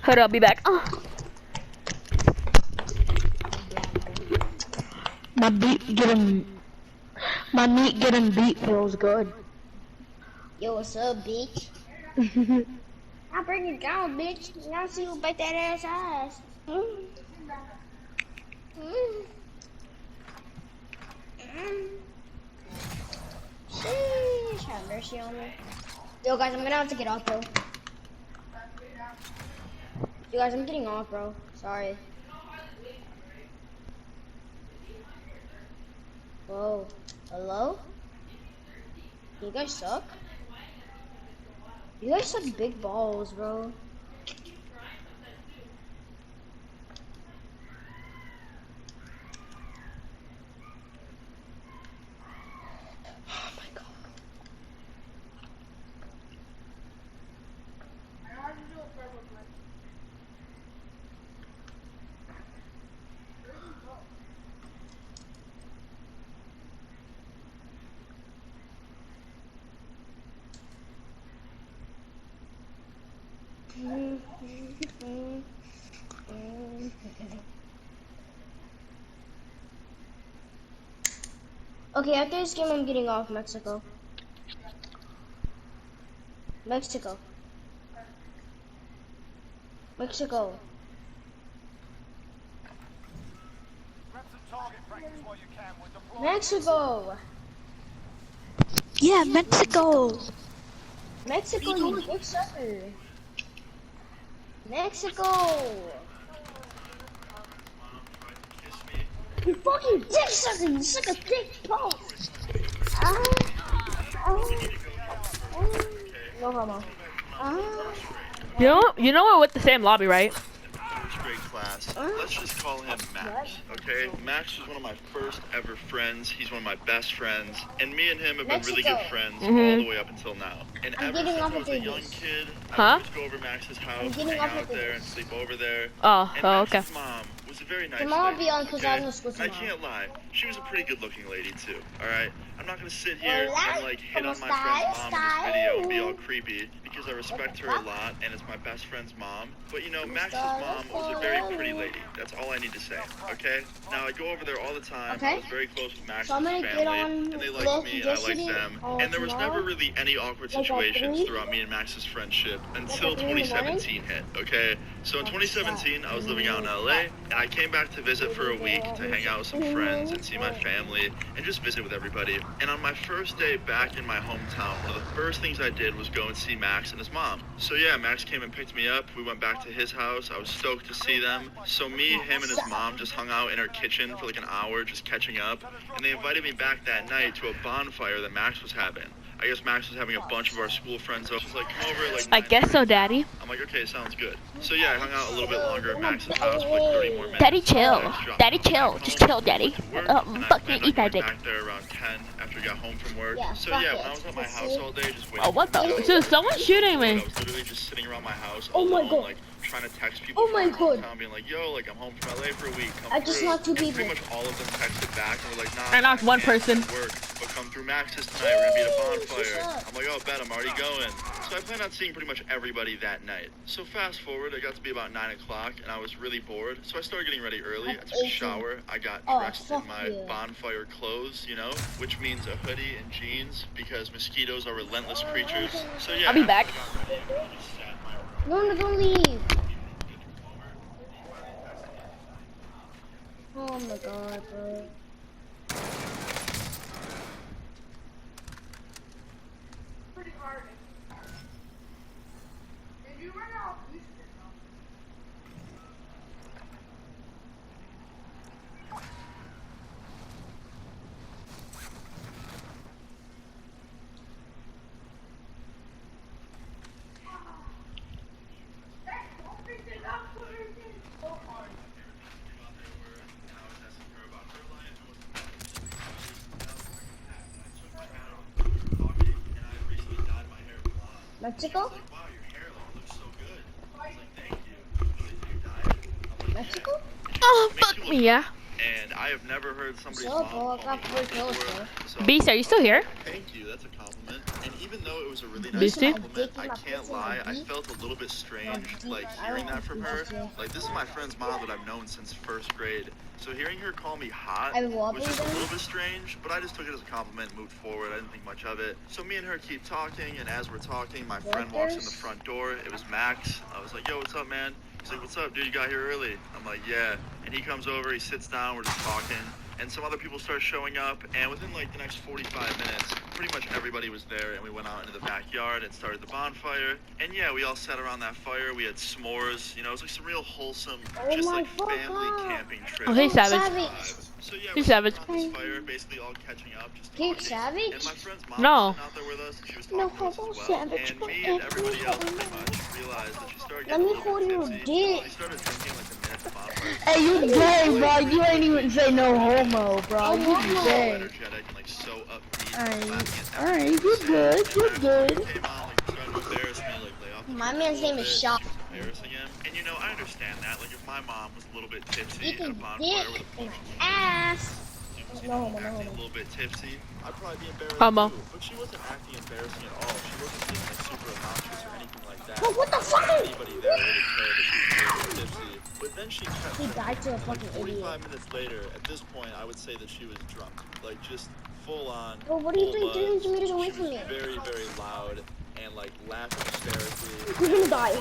Hold up, I'll be back. Oh. My meat getting beat feels good. Yo, what's up, bitch? I'll bring it down, bitch. Now see you bite that ass. Sheesh, have mercy on me. Yo, guys, I'm gonna have to get off, bro. Yo, guys, I'm getting off, bro. Sorry. Whoa. Hello? You guys suck? You guys suck big balls, bro. Oh my god. Okay, after this game, I'm getting off Mexico. Mexico. Mexico. Yeah, Mexico. Mexico, you dick sucker. Mexico. You fucking dick sucker. You suck a dick pulse. No homo. You know we're with the same lobby, right? Great class. Let's just call him Max, okay? Max was one of my first ever friends. He's one of my best friends. And me and him have been really good friends all the way up until now. And ever since I was a young kid, I would go over Max's house, hang out there, and sleep over there. Oh, and okay. Max's mom was a very nice Tomorrow lady, will be on because I have no school I tomorrow. can't lie. She was a pretty good looking lady too, alright? I'm not gonna sit here and like hit on my friend's mom in this video and be all creepy because I respect her a lot and it's my best friend's mom. But you know, Max's mom was a very pretty lady. That's all I need to say, okay? Now I go over there all the time. I was very close with Max's family and they liked me and I liked them. And there was never really any awkward situations throughout me and Max's friendship until 2017 hit, okay? So in 2017, I was living out in LA and I came back to visit for a week to hang out with some friends and see my family and just visit with everybody. And on my first day back in my hometown, one of the first things I did was go and see Max and his mom. So yeah, Max came and picked me up. We went back to his house. I was stoked to see them. So me, him, and his mom just hung out in her kitchen for like an hour just catching up. And they invited me back that night to a bonfire that Max was having. I guess Max was having a bunch of our school friends over. Like, come over like I guess so, Daddy. I'm like, okay, sounds good. So yeah, I hung out a little bit longer at Max's house for like 30 more minutes. Daddy, chill. Daddy, chill. Just chill, Daddy. Fuck me, eat that dick. Back there around 10 after we got home from work. So yeah, when I was at my house all day just waiting. Oh, what the? Dude, someone's shooting me. I was literally just sitting around my house alone, like trying to text people from around town, being like, yo, like I'm home from LA for a week. Come I just knocked 2 people. Pretty much all of them texted back and were like, nah, I knocked one person. Work, but come through Max's tonight. We're gonna be at a bonfire. I'm like, oh, bet I'm already going. So I plan on seeing pretty much everybody that night. So fast forward, I got to be about 9 o'clock and I was really bored. So I started getting ready early. I took a shower. I got dressed in my bonfire clothes, you know, which means a hoodie and jeans because mosquitoes are relentless creatures. So yeah, I'll be back. No, don't leave. Oh my god, bro. Pretty hard. Did you run out? Mexico? Mexico? Oh, fuck me, yeah. and I have never heard somebody's So, mom bro, I call got me 4 hot kills, before. bro. So, Beast, are you still here? thank you, that's a compliment. And even though it was a really nice Beastie? compliment, I can't lie, I felt a little bit strange, like, hearing that from her. Like, this is my friend's mom that I've known since 1st grade. So hearing her call me hot was just a little bit strange, but I just took it as a compliment and moved forward. I didn't think much of it. So me and her keep talking, and as we're talking, my friend walks in the front door. It was Max. I was like, yo, what's up, man? He's like, what's up, dude? You got here early. I'm like, yeah. And he comes over, he sits down, we're just talking. And some other people start showing up, and within like the next 45 minutes, pretty much everybody was there, and we went out into the backyard and started the bonfire. And yeah, we all sat around that fire, we had s'mores, you know, it was like some real wholesome, just like family camping trip. Oh, hey, Savage. So yeah, Hey, we're Savage. sitting around this fire, basically all catching up, just Hey, talking. Savage? And my friend's mom No. was sitting out there with us, and she was talking to us as well. And me and everybody else pretty much realized that she started Let getting me a little hold your bit tipsy. dick. She started drinking like the minute the bonfire. Hey, you gay, bro. You ain't even say no homo, bro. You So gay. energetic and like so upbeat. Alright, you're good. You're good. Came on, like trying to embarrass me, like lay off. My man's name is Sean. Embarrassing him. And you know, I understand that. Like if my mom was a little bit tipsy You at a can bonfire dick with a and bunch of ass. acting No, a little bit tipsy, I'd probably be embarrassed Homo. too. But she wasn't acting embarrassing at all. She wasn't being like super obnoxious or anything like that. But what the fuck? Anybody there really cared that she was a little tipsy. But then she kept He died to a like fucking 45 idiot. minutes later, at this point, I would say that she was drunk. Like just full on. Bro, what are you full doing 2 buzz. meters away She from was me? very, very loud and like laughing hysterically. You're gonna die.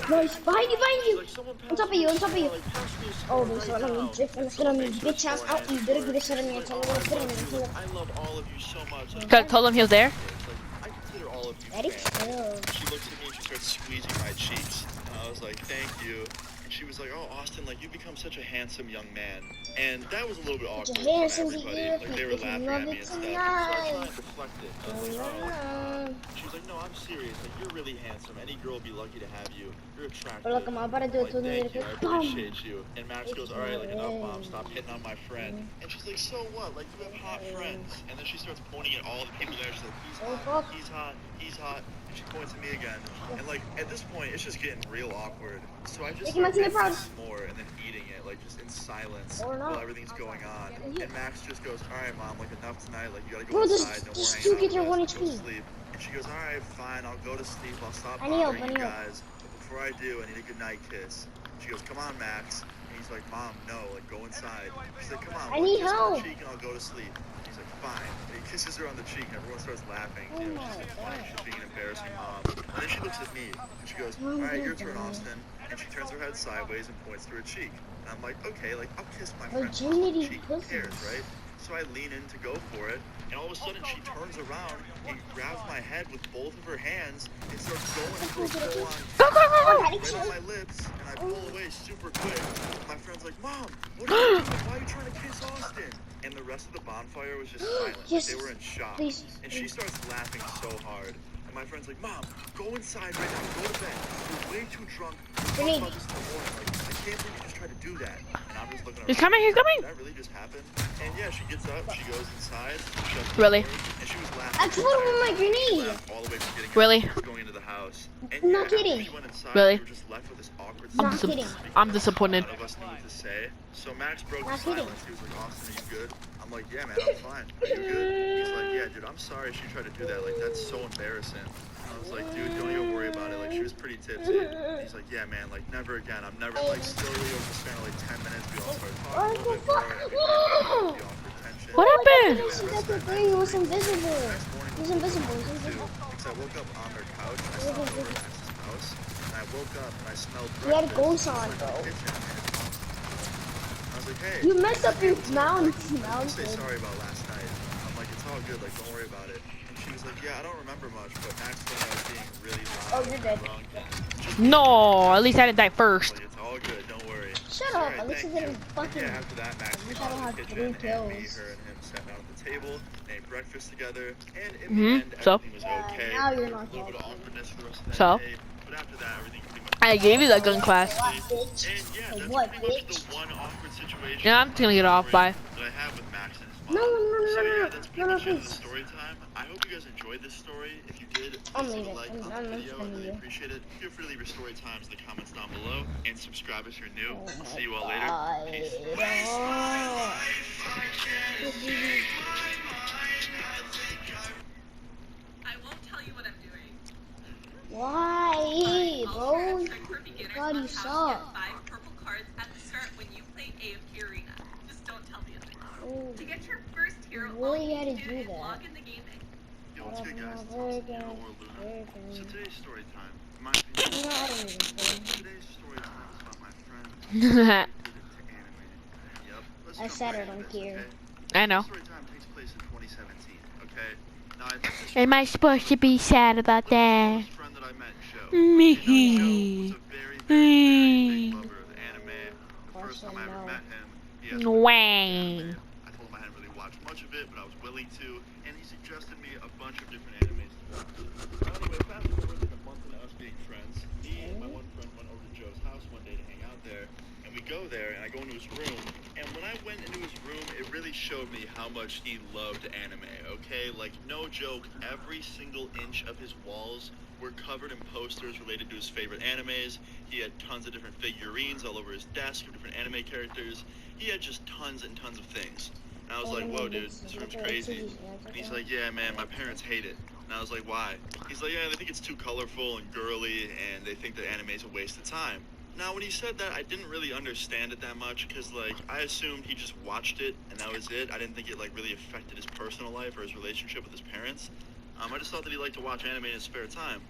Nice. Behind you, behind you. Like, someone On top of you, on top of you. like, pass me a Oh, cigar there's right one on now. me. Drift and gonna me. Bitch ass out. You better get a set of me. I'm telling you what I'm putting in. I love all of you so much. Could I told him he was there? It's like, I consider all of you Daddy, family. chill. She looks at me and she starts squeezing my cheeks. And I was like, thank you. And she was like, oh, Austin, like, you become such a handsome young man. And that was a little bit awkward for handsome to everybody. you, Like, they were if you laughing love at me it and stuff. So I tonight. tried to deflect it. I was like, oh. She was like, no, I'm serious. Like, you're really handsome. Any girl would be lucky to have you. You're attractive. But look, I'm about to do it Like, 2 meters. thank you. I Boom. appreciate you. And Max goes, all right, like, enough, Mom. Stop hitting on my friend. And she's like, so what? Like, you have hot friends. And then she starts pointing at all the people there. She's like, he's hot, he's hot, he's hot. And she points at me again. And, like, at this point, it's just getting real awkward. So I just start making more and then eating it, like, just in silence while everything's going on. And Max just goes, all right, Mom, like, enough tonight. Like, you gotta go inside. No more just hanging out get your with 1 us. Go HP. sleep. And she goes, all right, fine. I'll go to sleep. I'll stop I need help, bothering I you need help. guys. But before I do, I need a goodnight kiss. She goes, come on, Max. And he's like, Mom, no, like, go inside. She's like, come on, I one need kiss on help. the cheek and I'll go to sleep. He's like, fine. And he kisses her on the cheek and everyone starts laughing. You know, she's like, funny, she's being an embarrassing mom. And then she looks at me and she goes, all right, your turn, Austin. And she turns her head sideways and points to her cheek. And I'm like, okay, like, I'll kiss my friend on the cheek. Who cares, right? So I lean in to go for it, and all of a sudden she turns around and grabs my head with both of her hands and starts going for a full-on right on my lips, and I pull away super quick. My friend's like, Mom, what are you doing? Why are you trying to kiss Austin? And the rest of the bonfire was just silent. Like, they were in shock. And she starts laughing so hard. And my friend's like, Mom, go inside right now. Go to bed. You're way too drunk. We'll talk about this in the morning. Like, I can't believe you just tried to do that. And I'm just looking around. He's coming, he's coming. Did that really just happen? And yeah, she gets up, she goes inside, shuts the Really? door, and she was laughing. I told him with my grenade. All the way from getting Really? going into the house. And I'm yeah, not after kidding. she went inside, Really? we were just left with this awkward Not silence. kidding. I'm disappointed. None of us knew what to say. So Max broke the Not kidding. silence. He was like, Austin, are you good? I'm like, yeah, man, I'm fine. Are you good? He's like, yeah, dude, I'm sorry she tried to do that. Like, that's so embarrassing. I was like, dude, don't even worry about it. Like, she was pretty tipsy. And he's like, yeah, man, like, never again. I'm never, like, slowly over the span of, like, 10 minutes, we all started talking a little bit more. We all for tension. What happened? He was invisible. Next morning, He's invisible. too, because I woke up on their couch, and I slept over at Max's house, and I woke up, and I smelled He had breakfast. ghosts on, It was, like, bro. in the kitchen, and I was like, hey. You messed up your I'll mouth. say sorry about last night. I'm like, it's all good, like, don't worry about it. And she was like, yeah, I don't remember much, but Max told me I was being really loud. Oh, you're dead. Drunk, and No, at least I didn't die first. like, it's all good, don't worry. Shut All up. right, At least thank you didn't you. fucking. Yeah, after that, Max wish came I out of had the 3 kitchen, and me, kills. her, and him sat down at the table, and ate breakfast together, and in the Mhm, end, so? everything was okay. now you're There not was a little bit of talking. awkwardness for the rest of that So? day, but after that, everything pretty much I gave you that gun class. What, bitch? and yeah, that's What, pretty much bitch? the one awkward situation Yeah, I'm just gonna get off. Bye. that I have with Max and his mom. mom. So yeah, that's pretty much the end of the story time. I hope you guys enjoyed this story. If you did, I'm please leave a leaving. like I'm on the not video. I defending really you. appreciate it. Feel free to leave your story times in the comments down below, and subscribe if you're new. Oh I'll my see you all later. God. Peace. I won't tell you what I'm doing. Why, I'll bro? share a trick for beginners God, you on how to get suck. 5 purple cards at the start when you play AFK Arena. Just don't tell the others. Oh, To get your first hero, Really all you gotta need to do do is that. log in the game and Yo, what's good, guys? It's Thompson here, or Luna. So today's story time. In my opinion, no, I don't even play. today's story time is about my friend who did it to anime. Yep. Let's I jump said right I don't into this, care. okay? I know. This story time takes place in 2017, okay? Now, I met this Am I supposed to be sad about that? this friend that I met, Joe. Me. Joe was a very, very big lover of anime. The first time I ever met him, he asked me to watch Wang. anime. I told him I hadn't really watched much of it, but I was willing to, and he suggested me a bunch of different animes to watch. Anyway, fast forward like a month into us being friends, me and my one friend went over to Joe's house one day to hang out there, and we go there, and I go into his room, and when I went into his room, it really showed me how much he loved anime, okay? Like, no joke, every single inch of his walls were covered in posters related to his favorite animes. He had tons of different figurines all over his desk of different anime characters. He had just tons and tons of things. And I was like, whoa, dude, this room's crazy. And he's like, yeah, man, my parents hate it. And I was like, why? He's like, yeah, they think it's too colorful and girly, and they think that anime is a waste of time. Now, when he said that, I didn't really understand it that much, because, like, I assumed he just watched it, and that was it. I didn't think it, like, really affected his personal life or his relationship with his parents. I just thought that he liked to watch anime in his spare time.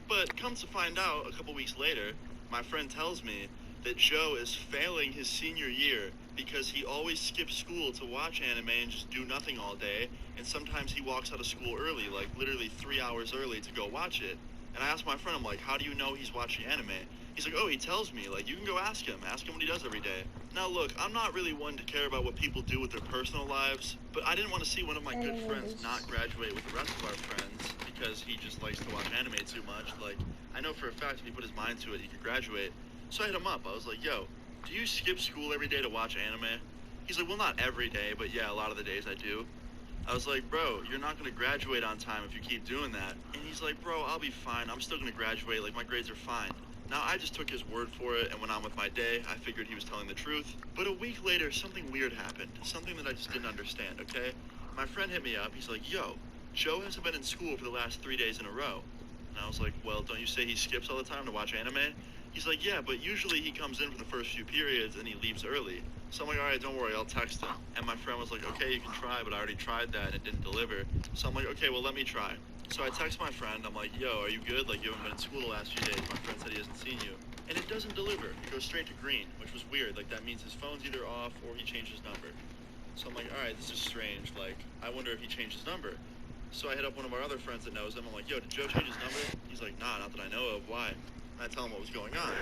But come to find out, a couple weeks later, my friend tells me that Joe is failing his senior year because he always skips school to watch anime and just do nothing all day, and sometimes he walks out of school early, like literally 3 hours early to go watch it. And I asked my friend, I'm like, how do you know he's watching anime? He's like, oh, he tells me, like, you can go ask him what he does every day. Now look, I'm not really one to care about what people do with their personal lives, but I didn't want to see one of my good friends not graduate with the rest of our friends because he just likes to watch anime too much. Like, I know for a fact if he put his mind to it, he could graduate. So I hit him up. I was like, yo, do you skip school every day to watch anime? He's like, well, not every day, but yeah, a lot of the days I do. I was like, bro, you're not going to graduate on time if you keep doing that. And he's like, bro, I'll be fine. I'm still going to graduate. Like, my grades are fine. Now, I just took his word for it and went on with my day. I figured he was telling the truth. But a week later, something weird happened. Something that I just didn't understand, okay? My friend hit me up. He's like, yo, Joe hasn't been in school for the last 3 days in a row. And I was like, well, don't you say he skips all the time to watch anime? He's like, yeah, but usually he comes in for the first few periods and he leaves early. So I'm like, all right, don't worry, I'll text him. And my friend was like, okay, you can try, but I already tried that and it didn't deliver. So I'm like, okay, well, let me try. So I text my friend, I'm like, yo, are you good? Like, you haven't been in school the last few days. My friend said he hasn't seen you. And it doesn't deliver. It goes straight to green, which was weird. Like, that means his phone's either off or he changed his number. So I'm like, all right, this is strange. Like, I wonder if he changed his number. So I hit up one of our other friends that knows him. I'm like, yo, did Joe change his number? He's like, nah, not that I know of. Why? And I tell him what was going on.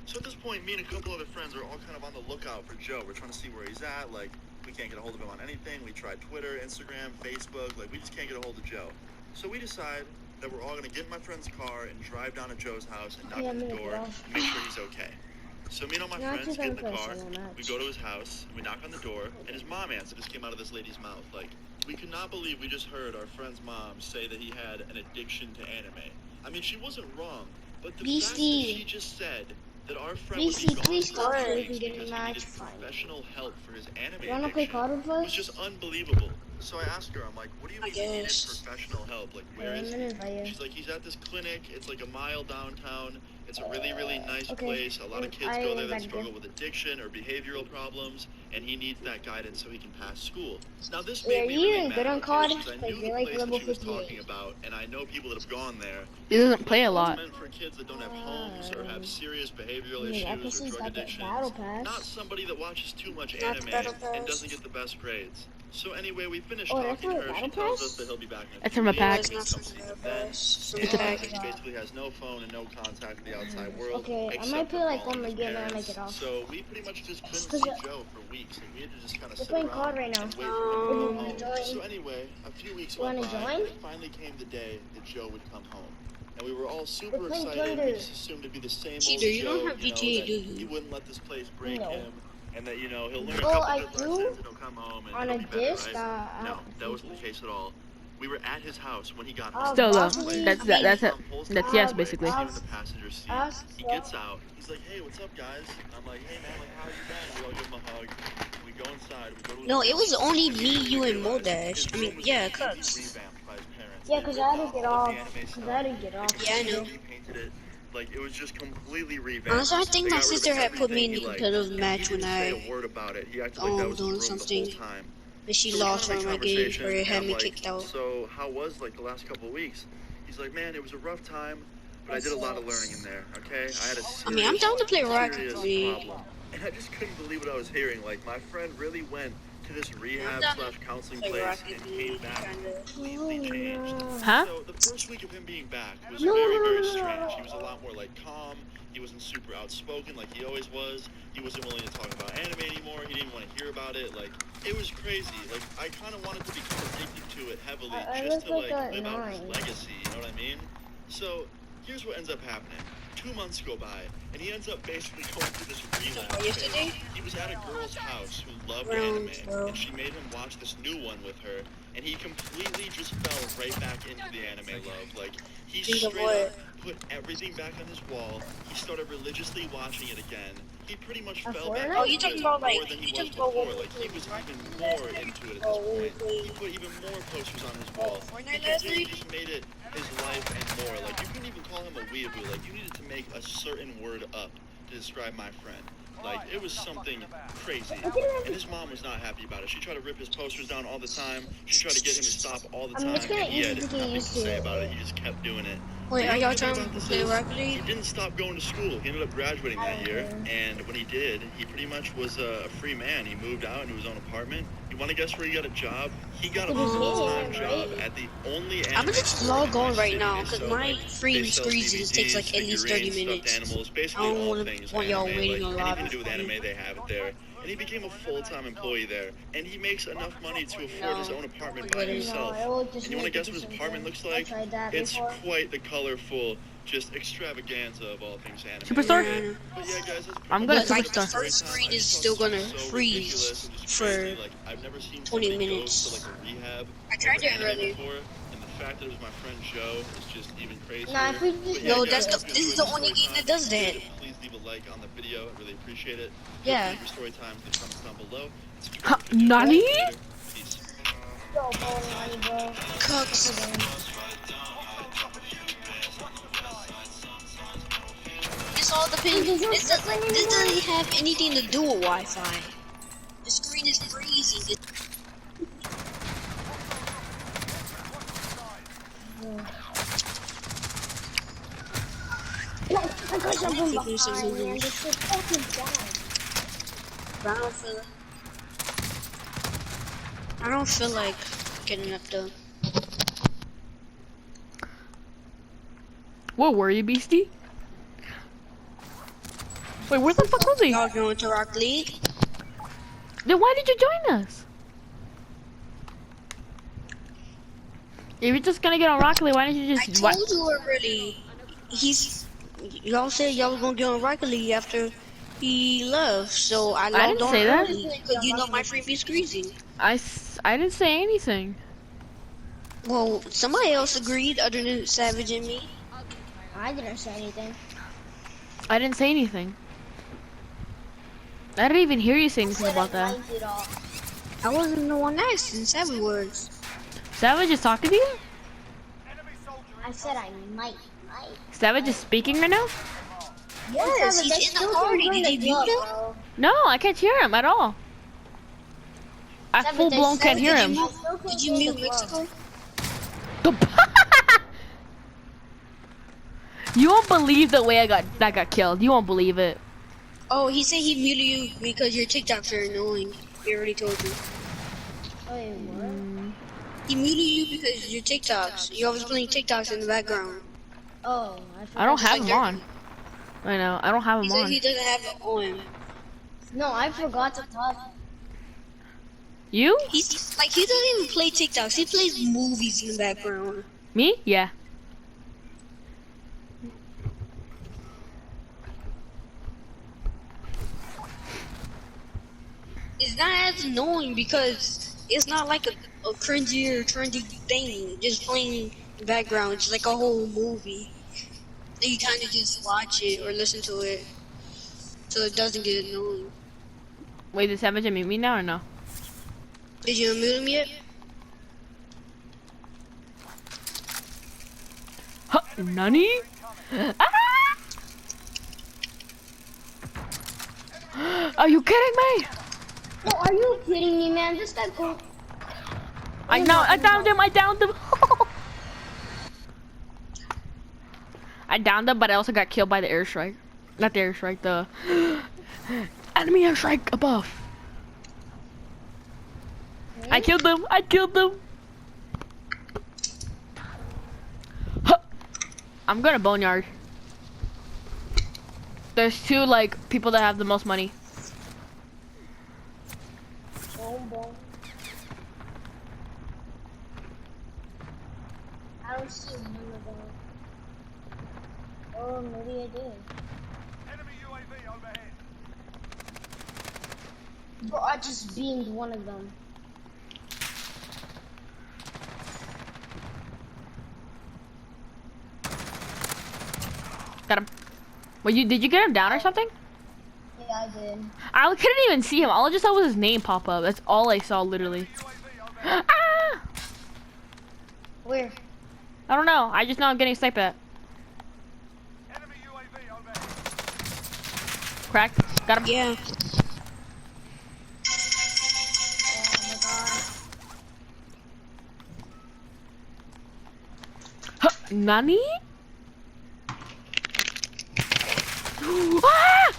So at this point, me and a couple other friends are all kind of on the lookout for Joe. We're trying to see where he's at. Like, we can't get a hold of him on anything. We tried Twitter, Instagram, Facebook. Like, we just can't get a hold of Joe. So we decide that we're all going to get in my friend's car and drive down to Joe's house and knock on the door and make sure he's okay. So me and all my friends get in the car, we go to his house, and we knock on the door, and his mom answered. This came out of this lady's mouth. Like, we could not believe we just heard our friend's mom say that he had an addiction to anime. I mean, she wasn't wrong, but the fact that she just said that our friend would be gone for 2 weeks because he needed professional help for his anime addiction was just unbelievable. So I asked her, I'm like, what do you mean he needed professional help? Like, where is he? She's like, he's at this clinic. It's like a mile downtown. It's a really, really nice place. A lot of kids go there that struggle with addiction or behavioral problems, and he needs that guidance so he can pass school. Now, this made me really mad because I knew the place that she was talking about, and I know people that have gone there. He doesn't play a lot. It's meant for kids that don't have homes or have serious behavioral issues or drug addictions. Not somebody that watches too much anime and doesn't get the best grades. So anyway, we finished talking to her. She tells us that he'll be back in a few from a pack. weeks. It's a pack. He basically has no phone and no contact with the outside world. Okay, I might play like one more game and I might get off. So we pretty much just couldn't see Joe for weeks, and we had to just kind of sit playing around COD right now. and wait for him to come home. So anyway, a few weeks went by, and it finally came the day that Joe would come home. And we were all super excited. We just assumed it'd be the same old Joe, you know, that he wouldn't let this place break him. and that, you know, he'll learn a Well, couple I good do lessons and he'll come home and on it'll a be better, disc. right? No, that wasn't the case at all. We were at his house when he got home. Still though, Broccoli. that's it. That's yes, basically. Sitting in the passenger seat. He gets out. He's like, "Hey, what's up, guys?" I'm like, "Hey, man, like, how you been?" We all give him a hug. We go inside. We go to his No, it room. was only And me, we you, and realized Modash. his I mean, room was yeah, completely Cubs. revamped by his parents. Yeah, They 'cause ripped I had to out get all off. the anime stuff. I had to get off. They Yeah, I know. completely repainted it. Like, it was just completely revamped. Honestly, I think They my got rid of sister had put me in everything the he liked, competitive and match he when didn't say I a word about it. He acted like that was his doing room something. the whole time. and she So we lost kinda one of make my games conversation, or it and had I'm me like, kicked out. so how was like the last couple of weeks? He's like, man, it was a rough time, but I did a lot of learning in there. Okay, I had a serious, I mean, I'm down to play Rocket serious League. problem, and I just couldn't believe what I was hearing. Like, my friend really went to this rehab / counseling Play place Rocket and came League, back kinda. completely changed. Huh? So the first week of him being back was very, very strange. He was a lot more like calm. He wasn't super outspoken like he always was. He wasn't willing to talk about anime anymore. He didn't want to hear about it. Like, it was crazy. Like, I kind of wanted to become addicted to it heavily just to like live out his legacy. You know what I mean? So here's what ends up happening. 2 months go by, and he ends up basically going through this relapse Yesterday? phase. He was at a girl's house who loved Round anime, 12. and she made him watch this new one with her, and he completely just fell right back into the anime love. Like, he Think of straight what? up put everything back on his wall. He started religiously watching it again. He pretty much fell back Fortnite? Oh, into you talking it about, like, more than he you was talking about before. what Like, he was we even more into it at this point. He put even more posters on his wall. Fortnite He last completely night? just made it his life and more. Like, you couldn't even call him a weeaboo. Like, you needed to make a certain word up to describe my friend. Like, it was something crazy. And his mom was not happy about it. She tried to rip his posters down all the time. She tried to get him to stop all the I mean, time. it's kinda And he had easy to get nothing to used to say it. about it. He just kept doing it. Wait, The are other y'all thing trying about to this play is, Rocket he League? didn't stop going to school. He ended up graduating that year. And when he did, he pretty much was a free man. He moved out into his own apartment. You want to guess where he got a job? He got a full-time job at the only anime I'm gonna just store log in my on right city. now They because sell, my like, free they sell screens takes like at least 30 figurines, minutes. stuffed animals, I basically don't all wanna things want y'all anime, waiting like a lot. anything to do with anime, they have it there. And he became a full-time employee there, and he makes enough money to afford his own apartment by himself. And you want to guess what his apartment looks like? It's quite the colorful, just extravaganza of all things anime. Superstar? But yeah, guys, that's I'm pretty gonna much Like the Superstar. first time. screen I is just still thought gonna this was so freeze ridiculous and just for crazy. Like, I've never seen 20 somebody minutes. go to like a rehab I tried over it anime earlier. before, and the fact that it was my friend Joe is just even crazier. Nah, if we But just yeah, No, guys, this is the only game that does that. please leave a like on the video. I really appreciate it. Yeah. Leave your story times in the comments down below. Huh, Nani? Peace. Yo, bowling money, bro. Cooks. This all depends. This doesn't have anything to do with Wi-Fi. The screen is freezing. No, I got something think there's some behind, man. movement. This shit fucking bad. I don't feel like getting up though. What were you, Beastie? Wait, where the fuck was he? Y'all going to Rock League? Then why did you join us? If you're just gonna get on Rocket League, why didn't you I just? told you already. Y'all said y'all was gonna get on Rocket League after he left, so I logged didn't on say that. early, but you know my freebie is freezing. I didn't say anything. Well, somebody else agreed other than Savage and me. I didn't say anything. I didn't say anything. I didn't even hear you say anything about that. Light it off. I wasn't the one asking. Savage was. Savage is talking to you? I said I might. Savage is speaking right now? Yes, he's in the party. Did he mute him? No, I can't hear him at all. I full blown can't hear him. Did you mute Mexico? You won't believe the way I got killed. You won't believe it. Oh, he said he muted you because your TikToks are annoying. He already told you. Wait, what? He muted you because your TikToks. You're always playing TikToks in the background. Oh, I don't have like him on. I know. I don't have He him said on. he doesn't have it on. No, I forgot to talk. You? He's like he doesn't even play TikToks. He plays movies in the background. Me? Yeah. not as annoying because it's not like a cringy or trendy thing. Just playing in the background. It's like a whole movie. And you kind of just watch it or listen to it so it doesn't get annoying. Wait, did Savage mute me now or no? Did you unmute him yet? Huh, Nani? Ah! Are you kidding me? No, are you kidding me, man? This guy go. I downed him. I downed him. I downed him, but I also got killed by the airstrike. Not the airstrike, the enemy airstrike above. I killed them. I killed them. Huh. I'm going to boneyard. There's two like people that have the most money. I don't see one of them. Oh, maybe I did. Enemy UAV overhead. But I just beamed one of them. Got him. Well, did you get him down or something? Yeah, I did. I couldn't even see him. All I just saw was his name pop up. That's all I saw, literally. Ah! Where? I don't know. I just know I'm getting sniped at. Enemy UAV overhead. Cracked. Got him. Yeah. Oh my god. Huh. Nani? Ah!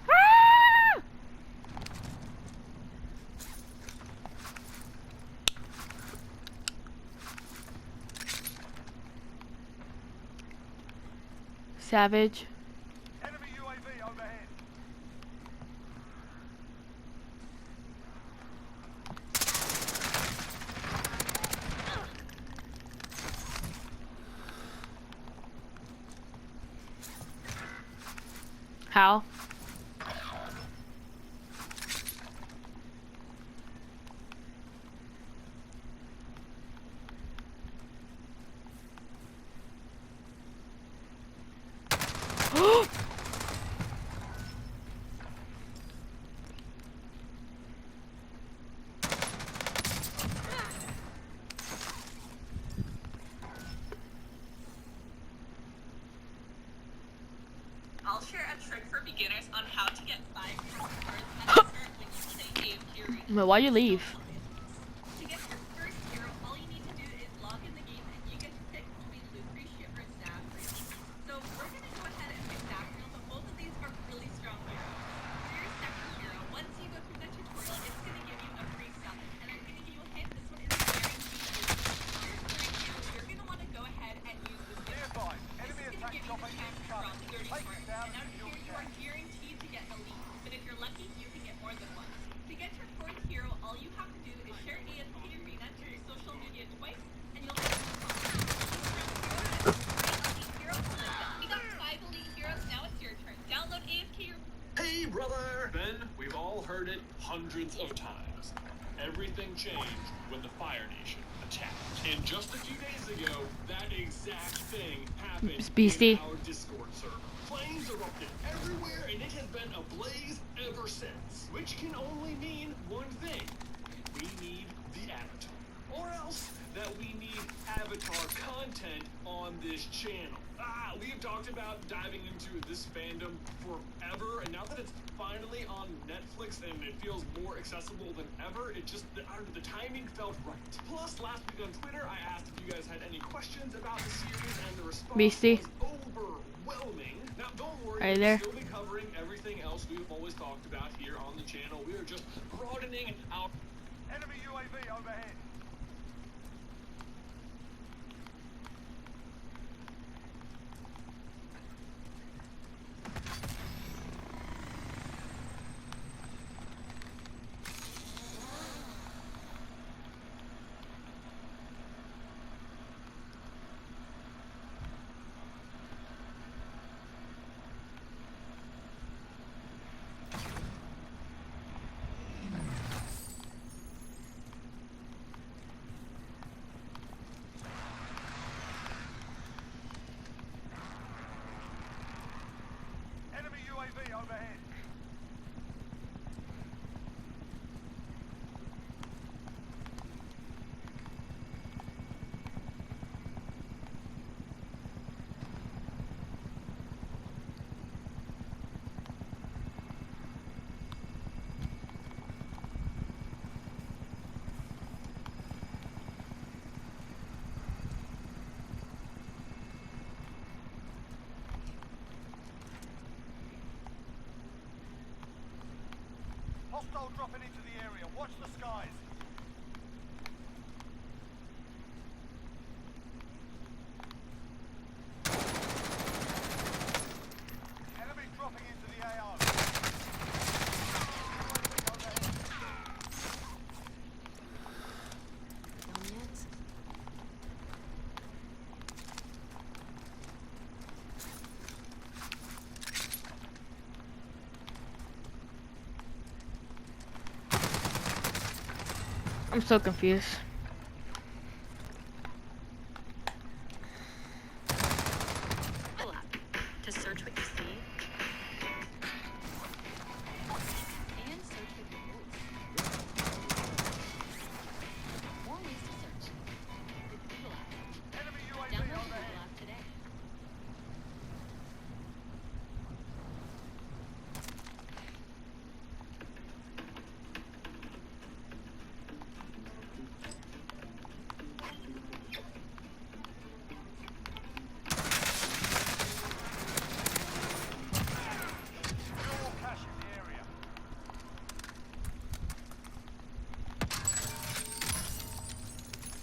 Ah! Savage. Enemy UAV overhead. How? I'll share a trick for beginners on how to get 5 cards at the start when you play AFK Arena. But why'd you leave? To get your first hero, all you need to do is log in the game and you get to pick between loot free, shipper, staff free. So we're gonna go ahead and pick staff free, but both of these are really strong heroes. For your second hero, once you go through the tutorial, it's gonna give you a free summon. And I'm gonna give you a hint, this one is guaranteed use. For your third hero, you're gonna want to go ahead and use this Nearby. This Enemy is attack going to give you chopper the chance to draw incoming. 30 Take cards. it down And out and here, you'll you are guaranteed to get elite. But if you're lucky, you can get more than one. To get your fourth hero, all you have to do is share AFK Arena to your social media twice, and you'll get We got 5 elite heroes, now it's your turn. Download AFK Arena. Hey, brother! Ben, we've all heard it hundreds of times. Everything changed when the Fire Nation attacked. And just a few days ago, that exact thing happened Beastie. in our Discord server. Flames erupted everywhere, and it has been ablaze ever since. Which can only mean one thing. We need the Avatar. Or else that we need Avatar content on this channel. We've talked about diving into this fandom forever, and now that it's finally on Netflix and it feels more accessible than ever, it just, the timing felt right. Plus, last week on Twitter, I asked if you guys had any questions about the series, and the response Beastie. was overwhelming. Now, don't worry, Are you we'll there? still be covering everything else we've always talked about here on the channel. We are just broadening our... Enemy UAV overhead. overhead. Hostile dropping into the area. Watch the skies. Enemy dropping into the AO. I'm so confused. Pull up to search what you see and search with your voice. More ways to search with Google app. Enemy UAV Download the Google overhead. app today. Fuel cache in the area.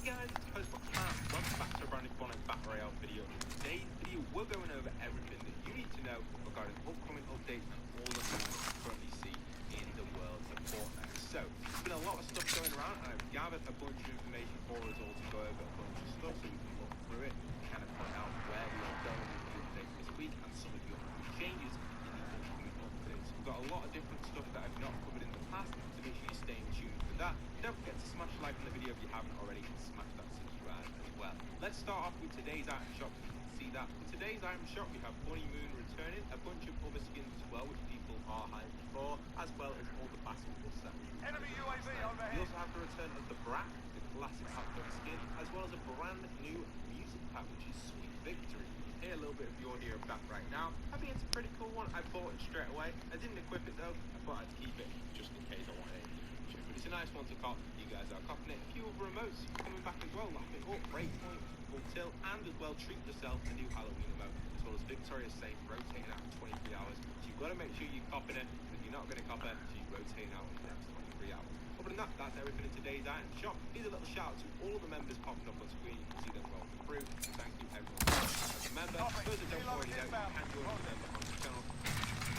Guys, post what can. Welcome back to a brand new fun and Battle Royale video. Today's video, we're going over everything that you need to know regarding upcoming updates and all the things that you currently see in the world of Fortnite. So, there's been a lot of stuff going around, and I've gathered a bunch of information for us all to go over a bunch of stuff so we can look through it, kind of point out where we are going with the updates this week and some of the upcoming changes in the upcoming updates. We've got a lot of different stuff that I've not covered in the past, so make sure you stay in tune for that. Don't forget to smash a like on the video if you haven't already, and smash that subscribe as well. Let's start off with today's item shop. You can see that. In today's item shop, we have Bunny Moon returning, a bunch of other skins as well, which people are hyped for, as well as all the basketball sets. Enemy UAV We overhead. also have the return of the Brat, the classic outdoor skin, as well as a brand new music pack, which is Sweet Victory. Hear a little bit of the audio of that right now. I think it's a pretty cool one. I bought it straight away. I didn't equip it though. I thought I'd keep it just in case I wanted it in the future. But it's a nice one to cop. You guys are copping it. A few other remotes coming back as well. Lap it up, Breakpoint, Full Tilt, and as well treat yourself a new Halloween remote, as well as Victoria's Safe rotating out in 23 hours. So you've got to make sure you're copping it. And if you're not going to cop it, so you're rotating out in the next 23 hours. Other than that, that's everything in today's item shop. Here's a little shout out to all the members popping up on screen. You can see them rolling through. So thank you everyone. As a member, those that don't already know, you can join the member on the channel.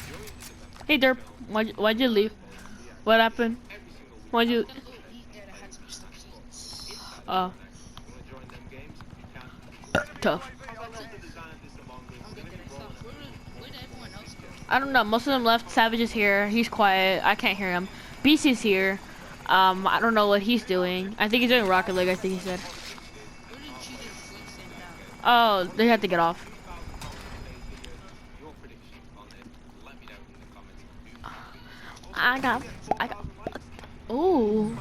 Join as a member. Hey Derp, why'd you leave? What happened? Every single week. Why'd you? If you Oh, want to join them games, you can. tough. The design of this Among Us is going to be rolling. I don't know. Most of them left. Savage is here. He's quiet. I can't hear him. BC's here. I don't know what he's doing. I think he's doing Rocket League. I think he said. Oh, they had to get off. Your predictions on it, let me know in the comments. I got. Ooh.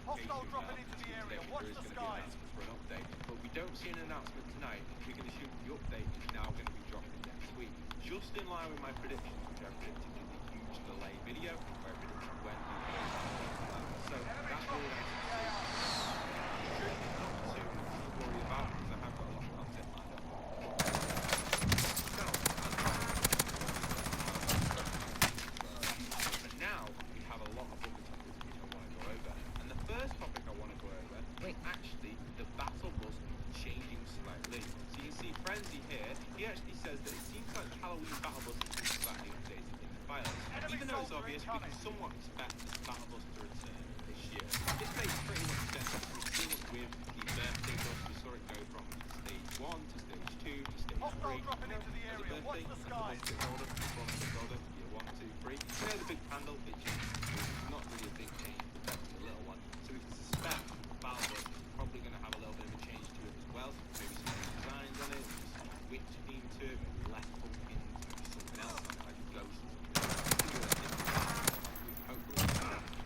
Hostile dropping into the area. Watch the skies. But we don't see an announcement tonight. We can assume the update is now going to be dropping next week. Just in line with my predictions, which I predicted in the huge delay video, where I predicted when we would so that's all I'm not too much to worry about, because I have got a lot of content lined up. But now we have a lot of other topics which I want to go over. And the first topic I want to go over is actually the battle bus changing slightly. So you see Frenzy here, he actually says that it seems like Halloween battle bus has been slightly updated in the files. Even though it's obvious, we can somewhat expect this battle bus to return this year. This makes pretty much sense. We've seen it with the birthday bus. We saw it go from stage 1 to stage 2 to stage Hostile dropping into the area. Watch the skies. One, two, three. You know the big candle? It changes. It's not really a big change, but that's a little one. So we can suspect Valve is probably going to have a little bit of a change to it as well. Maybe some new designs on it, some switch theme to it, maybe less pumpkins, maybe something else on it, like a ghost. Hopefully,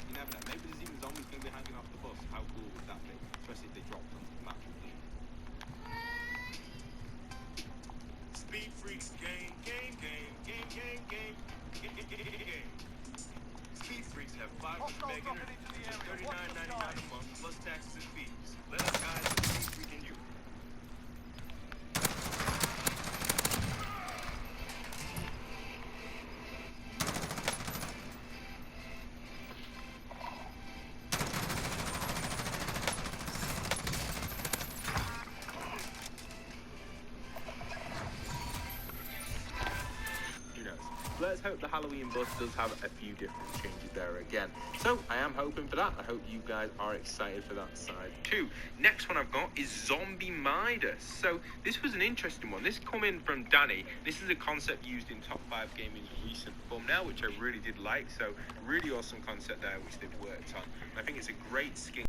you never know. Maybe there's even zombies going to be hanging off the bus. How cool would that be? Especially if they dropped on the map. Speed Freaks game. Speed Freaks have 500 Hostile meg dropping internet into the for area. Watch the $39.99 skies. a month plus taxes and fees. Let us guide the Speed Freak in you. Who knows? Let's hope the Halloween bus does have a few different changes there again. So I am hoping for that. I hope you guys are excited for that side too. Next one I've got is Zombie Midas. So this was an interesting one. This come in from Danny. This is a concept used in Top 5 Gaming's recent thumbnail, which I really did like. So really awesome concept there, which they've worked on. I think it's a great skin